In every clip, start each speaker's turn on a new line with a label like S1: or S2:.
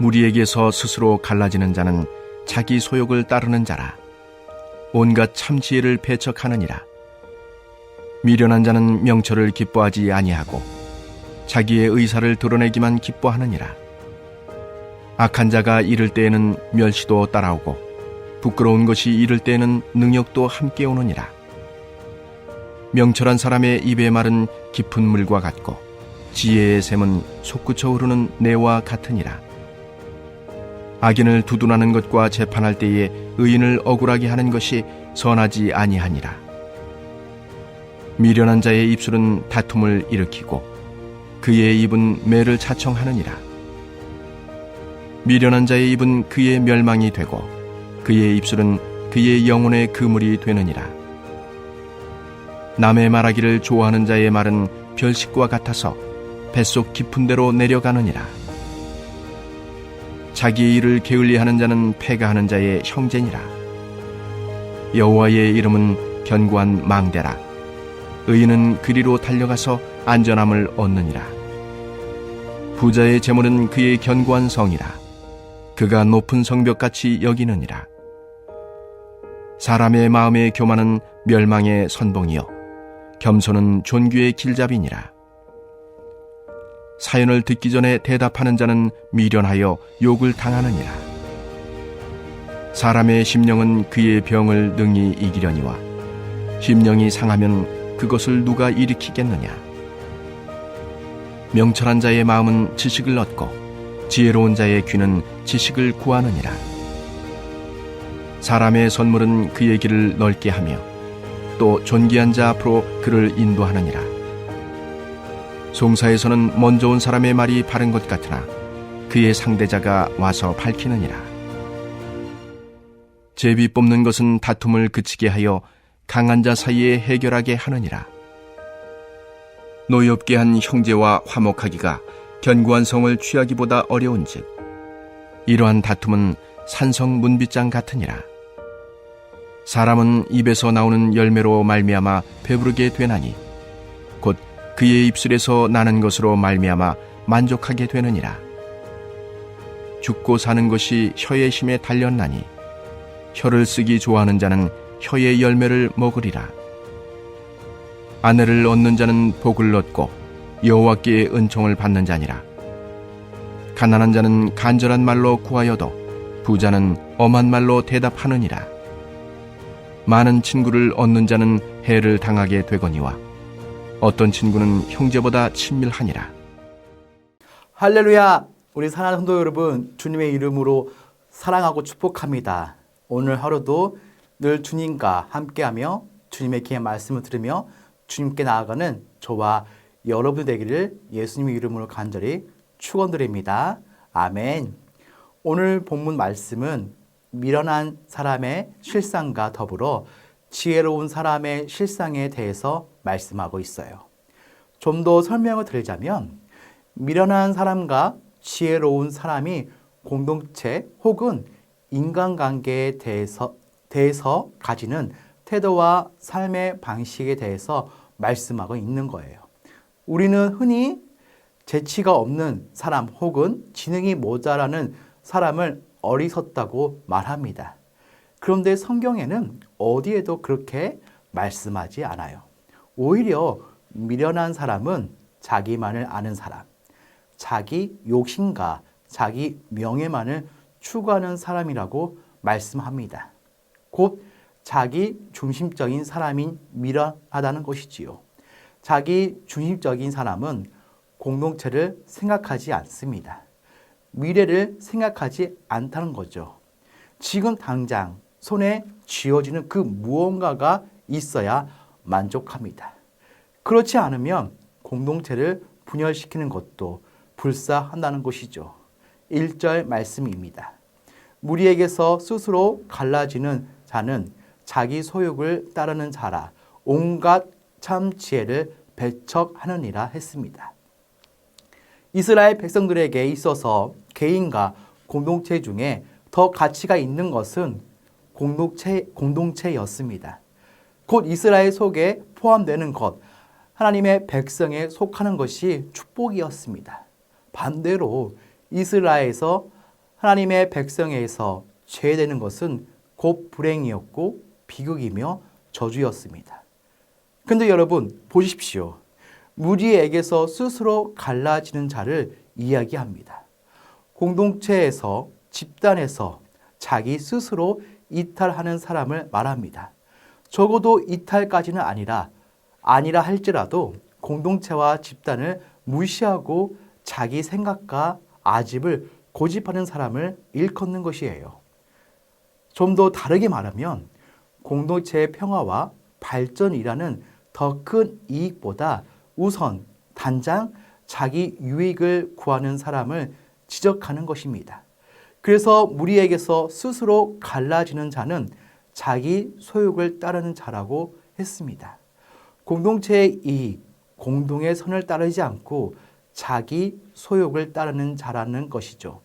S1: 무리에게서 스스로 갈라지는 자는 자기 소욕을 따르는 자라. 온갖 참 지혜를 배척하느니라. 미련한 자는 명철을 기뻐하지 아니하고 자기의 의사를 드러내기만 기뻐하느니라. 악한 자가 이를 때에는 멸시도 따라오고 부끄러운 것이 이를 때에는 능욕도 함께 오느니라. 명철한 사람의 입의 말은 깊은 물과 같고 지혜의 샘은 솟구쳐 흐르는 내와 같으니라. 악인을 두둔하는 것과 재판할 때에 의인을 억울하게 하는 것이 선하지 아니하니라. 미련한 자의 입술은 다툼을 일으키고 그의 입은 매를 차청하느니라. 미련한 자의 입은 그의 멸망이 되고 그의 입술은 그의 영혼의 그물이 되느니라. 남의 말하기를 좋아하는 자의 말은 별식과 같아서 뱃속 깊은 데로 내려가느니라. 자기의 일을 게을리하는 자는 패가하는 자의 형제니라. 여호와의 이름은 견고한 망대라. 의인은 그리로 달려가서 안전함을 얻느니라. 부자의 재물은 그의 견고한 성이라. 그가 높은 성벽같이 여기느니라. 사람의 마음의 교만은 멸망의 선봉이요 겸손은 존귀의 길잡이니라. 사연을 듣기 전에 대답하는 자는 미련하여 욕을 당하느니라. 사람의 심령은 그의 병을 능히 이기려니와 심령이 상하면 그것을 누가 일으키겠느냐. 명철한 자의 마음은 지식을 얻고 지혜로운 자의 귀는 지식을 구하느니라. 사람의 선물은 그의 길을 넓게 하며 또 존귀한 자 앞으로 그를 인도하느니라. 송사에서는 먼저 온 사람의 말이 바른 것 같으나 그의 상대자가 와서 밝히느니라. 제비 뽑는 것은 다툼을 그치게 하여 강한 자 사이에 해결하게 하느니라. 노엽게 한 형제와 화목하기가 견고한 성을 취하기보다 어려운즉 이러한 다툼은 산성 문빗장 같으니라. 사람은 입에서 나오는 열매로 말미암아 배부르게 되나니 곧 그의 입술에서 나는 것으로 말미암아 만족하게 되느니라. 죽고 사는 것이 혀의 힘에 달렸나니 혀를 쓰기 좋아하는 자는 혀의 열매를 먹으리라. 아내를 얻는 자는 복을 얻고 여호와께 은총을 받는 자니라. 가난한 자는 간절한 말로 구하여도 부자는 엄한 말로 대답하느니라. 많은 친구를 얻는 자는 해를 당하게 되거니와 어떤 친구는 형제보다 친밀하니라.
S2: 할렐루야! 우리 사랑하는 성도 여러분, 주님의 이름으로 사랑하고 축복합니다. 오늘 하루도 늘 주님과 함께하며 주님의 귀한 말씀을 들으며 주님께 나아가는 저와 여러분 되기를 예수님의 이름으로 간절히 축원드립니다. 아멘. 오늘 본문 말씀은 미련한 사람의 실상과 더불어 지혜로운 사람의 실상에 대해서 말씀하고 있어요. 좀 더 설명을 드리자면 미련한 사람과 지혜로운 사람이 공동체 혹은 인간관계에 대해서 가지는 태도와 삶의 방식에 대해서 말씀하고 있는 거예요. 우리는 흔히 재치가 없는 사람 혹은 지능이 모자라는 사람을 어리석다고 말합니다. 그런데 성경에는 어디에도 그렇게 말씀하지 않아요. 오히려 미련한 사람은 자기만을 아는 사람, 자기 욕심과 자기 명예만을 추구하는 사람이라고 말씀합니다. 곧 자기 중심적인 사람인 미련하다는 것이지요. 자기 중심적인 사람은 공동체를 생각하지 않습니다. 미래를 생각하지 않다는 거죠. 지금 당장 손에 쥐어지는 그 무언가가 있어야 만족합니다. 그렇지 않으면 공동체를 분열시키는 것도 불사한다는 것이죠. 1절 말씀입니다. 무리에게서 스스로 갈라지는 자는 자기 소욕을 따르는 자라 온갖 참 지혜를 배척하느니라 했습니다. 이스라엘 백성들에게 있어서 개인과 공동체 중에 더 가치가 있는 것은 공동체였습니다. 곧 이스라엘 속에 포함되는 것, 하나님의 백성에 속하는 것이 축복이었습니다. 반대로 이스라엘에서 하나님의 백성에서 제외되는 것은 곧 불행이었고 비극이며 저주였습니다. 근데 여러분 보십시오. 무리에게서 스스로 갈라지는 자를 이야기합니다. 공동체에서, 집단에서 자기 스스로 이탈하는 사람을 말합니다. 적어도 이탈까지는 아니라 할지라도 공동체와 집단을 무시하고 자기 생각과 아집을 고집하는 사람을 일컫는 것이에요. 좀 더 다르게 말하면 공동체의 평화와 발전이라는 더 큰 이익보다 우선 단장 자기 유익을 구하는 사람을 지적하는 것입니다. 그래서 무리에게서 스스로 갈라지는 자는 자기 소욕을 따르는 자라고 했습니다. 공동체의 이익, 공동의 선을 따르지 않고 자기 소욕을 따르는 자라는 것이죠.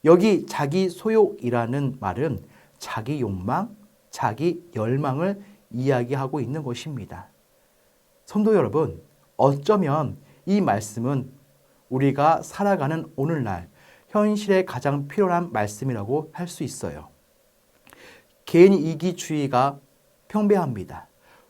S2: 여기 자기 소욕이라는 말은 자기 욕망, 자기 열망을 이야기하고 있는 것입니다. 성도 여러분, 어쩌면 이 말씀은 우리가 살아가는 오늘날 현실에 가장 필요한 말씀이라고 할 수 있어요. 개인 이기주의가 평배합니다.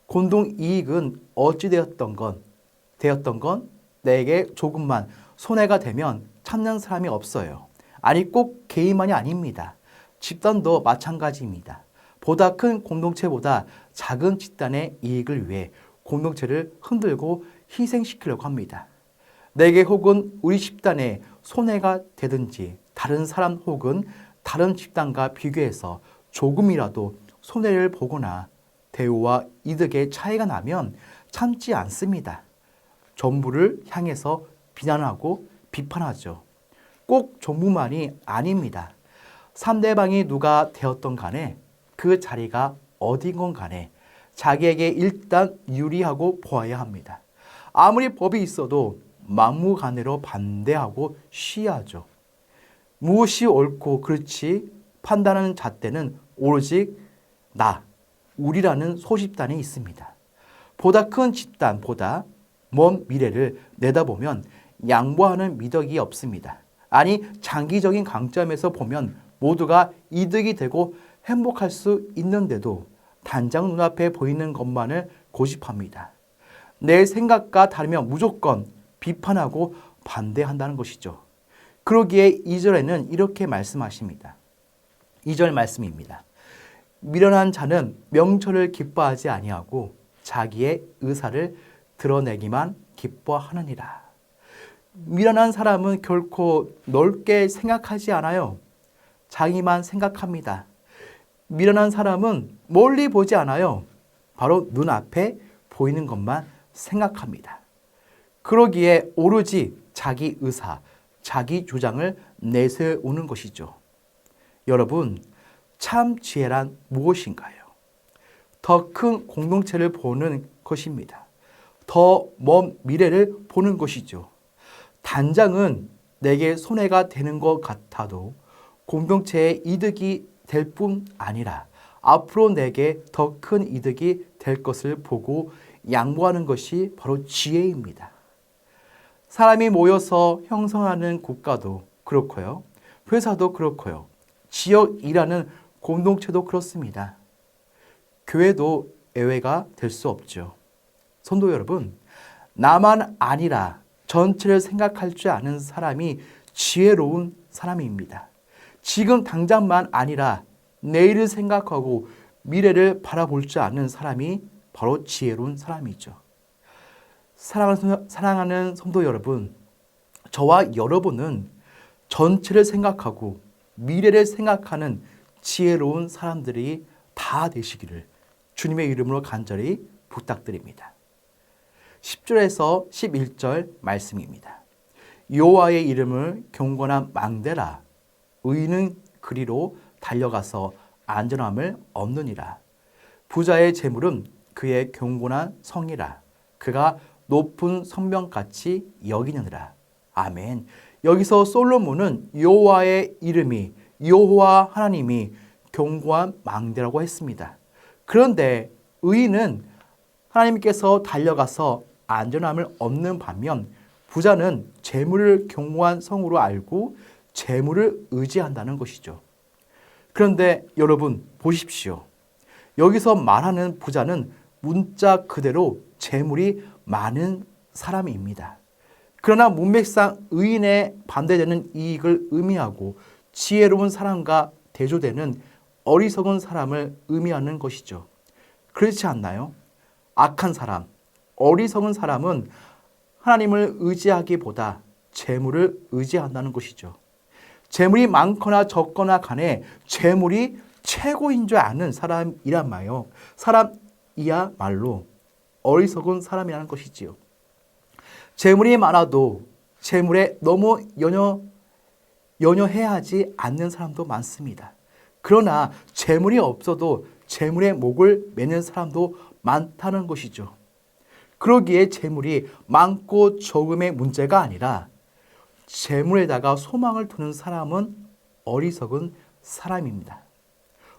S2: 공동 이익은 어찌 되었던 건 내게 조금만 손해가 되면 찾는 사람이 없어요. 아니 꼭 개인만이 아닙니다. 집단도 마찬가지입니다. 보다 큰 공동체보다 작은 집단의 이익을 위해 공동체를 흔들고 희생시키려고 합니다. 내게 혹은 우리 집단에 손해가 되든지 다른 사람 혹은 다른 집단과 비교해서 조금이라도 손해를 보거나 대우와 이득의 차이가 나면 참지 않습니다. 전부를 향해서 비난하고 비판하죠. 꼭 전부만이 아닙니다. 상대방이 누가 되었던 간에 그 자리가 어딘 간에 자기에게 일단 유리하고 보아야 합니다. 아무리 법이 있어도 막무가내로 반대하고 시위하죠. 무엇이 옳고 그렇지 판단하는 잣대는 오로지 우리라는 소집단이 있습니다. 보다 큰 집단보다 먼 미래를 내다보면 양보하는 미덕이 없습니다. 아니 장기적인 관점에서 보면 모두가 이득이 되고 행복할 수 있는데도 단장 눈앞에 보이는 것만을 고집합니다. 내 생각과 다르면 무조건 비판하고 반대한다는 것이죠. 그러기에 2절에는 이렇게 말씀하십니다. 2절 말씀입니다. 미련한 자는 명철을 기뻐하지 아니하고 자기의 의사를 드러내기만 기뻐하느니라. 미련한 사람은 결코 넓게 생각하지 않아요. 자기만 생각합니다. 미련한 사람은 멀리 보지 않아요. 바로 눈앞에 보이는 것만 생각합니다. 그러기에 오로지 자기 의사, 자기 주장을 내세우는 것이죠. 여러분, 참 지혜란 무엇인가요? 더 큰 공동체를 보는 것입니다. 더 먼 미래를 보는 것이죠. 단장은 내게 손해가 되는 것 같아도 공동체의 이득이 될 뿐 아니라 앞으로 내게 더 큰 이득이 될 것을 보고 양보하는 것이 바로 지혜입니다. 사람이 모여서 형성하는 국가도 그렇고요. 회사도 그렇고요. 지역이라는 공동체도 그렇습니다. 교회도 예외가 될 수 없죠. 성도 여러분, 나만 아니라 전체를 생각할 줄 아는 사람이 지혜로운 사람입니다. 지금 당장만 아니라 내일을 생각하고 미래를 바라볼 줄 아는 사람이 바로 지혜로운 사람이죠. 사랑하는 성도 여러분, 저와 여러분은 전체를 생각하고 미래를 생각하는 지혜로운 사람들이 다 되시기를 주님의 이름으로 간절히 부탁드립니다. 10절에서 11절 말씀입니다. 여호와의 이름을 경건한 망대라. 의인은 그리로 달려가서 안전함을 얻느니라. 부자의 재물은 그의 경건한 성이라. 그가 높은 성벽같이 여기느니라. 아멘. 여기서 솔로몬은 여호와의 이름이 여호와 하나님이 견고한 망대라고 했습니다. 그런데 의인은 하나님께서 달려가서 안전함을 얻는 반면 부자는 재물을 견고한 성으로 알고 재물을 의지한다는 것이죠. 그런데 여러분 보십시오. 여기서 말하는 부자는 문자 그대로 재물이 많은 사람입니다. 그러나 문맥상 의인에 반대되는 이익을 의미하고 지혜로운 사람과 대조되는 어리석은 사람을 의미하는 것이죠. 그렇지 않나요? 악한 사람, 어리석은 사람은 하나님을 의지하기보다 재물을 의지한다는 것이죠. 재물이 많거나 적거나 간에 재물이 최고인 줄 아는 사람이란 사람이야말로 어리석은 사람이라는 것이지요. 재물이 많아도 재물에 너무 연연해하지 않는 사람도 많습니다. 그러나 재물이 없어도 재물에 목을 매는 사람도 많다는 것이죠. 그러기에 재물이 많고 적음의 문제가 아니라 재물에다가 소망을 두는 사람은 어리석은 사람입니다.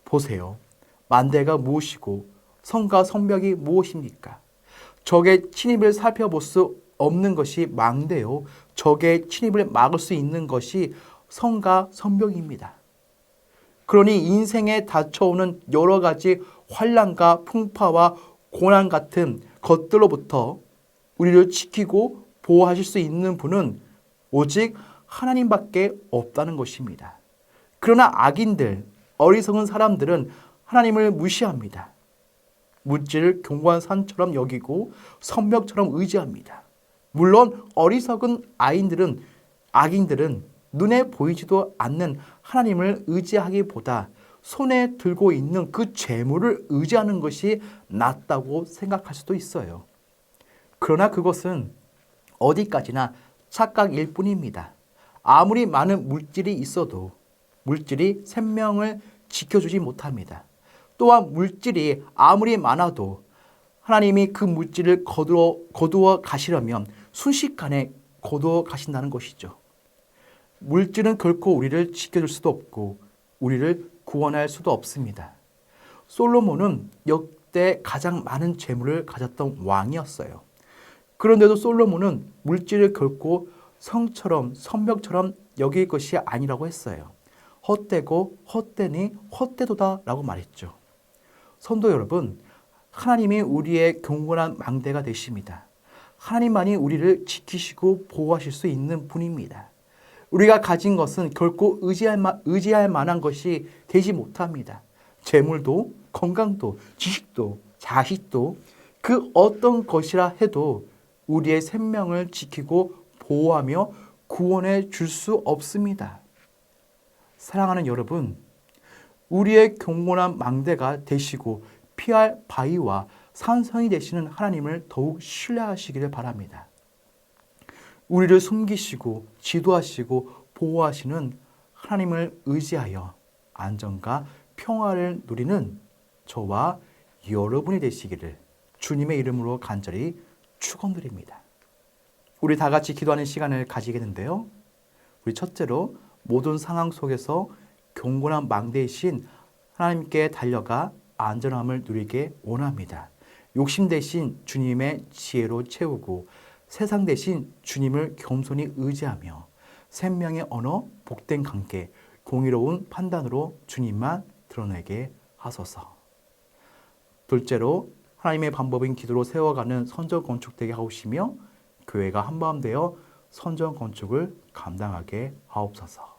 S2: 보세요. 만대가 무엇이고 성과 성벽이 무엇입니까? 적의 침입을 살펴볼 수 없는 것이 망대요. 적의 침입을 막을 수 있는 것이 성과 성벽입니다. 그러니 인생에 닥쳐오는 여러 가지 환난과 풍파와 고난 같은 것들로부터 우리를 지키고 보호하실 수 있는 분은 오직 하나님밖에 없다는 것입니다. 그러나 악인들, 어리석은 사람들은 하나님을 무시합니다. 물질을 견고한 산처럼 여기고 성벽처럼 의지합니다. 물론 어리석은 악인들은 눈에 보이지도 않는 하나님을 의지하기보다 손에 들고 있는 그 재물을 의지하는 것이 낫다고 생각할 수도 있어요. 그러나 그것은 어디까지나 착각일 뿐입니다. 아무리 많은 물질이 있어도 물질이 생명을 지켜주지 못합니다. 또한 물질이 아무리 많아도 하나님이 그 물질을 거두어 가시려면 순식간에 거두어 가신다는 것이죠. 물질은 결코 우리를 지켜줄 수도 없고 우리를 구원할 수도 없습니다. 솔로몬은 역대 가장 많은 재물을 가졌던 왕이었어요. 그런데도 솔로몬은 물질을 결코 성처럼 성벽처럼 여길 것이 아니라고 했어요. 헛되고 헛되니 헛되도다 라고 말했죠. 성도 여러분, 하나님이 우리의 견고한 망대가 되십니다. 하나님만이 우리를 지키시고 보호하실 수 있는 분입니다. 우리가 가진 것은 결코 의지할 만한 것이 되지 못합니다. 재물도 건강도 지식도 자식도 그 어떤 것이라 해도 우리의 생명을 지키고 보호하며 구원해 줄 수 없습니다. 사랑하는 여러분, 우리의 견고한 망대가 되시고 피할 바위와 산성이 되시는 하나님을 더욱 신뢰하시기를 바랍니다. 우리를 숨기시고 지도하시고 보호하시는 하나님을 의지하여 안전과 평화를 누리는 저와 여러분이 되시기를 주님의 이름으로 간절히 축원드립니다. 우리 다 같이 기도하는 시간을 가지겠는데요. 우리 첫째로 모든 상황 속에서 견고한 망대이신 하나님께 달려가 안전함을 누리게 원합니다. 욕심 대신 주님의 지혜로 채우고 세상 대신 주님을 겸손히 의지하며 생명의 언어, 복된 관계, 공의로운 판단으로 주님만 드러내게 하소서. 둘째로 하나님의 방법인 기도로 세워가는 선전 건축되게 하옵시며 교회가 한마음 되어 선전 건축을 감당하게 하옵소서.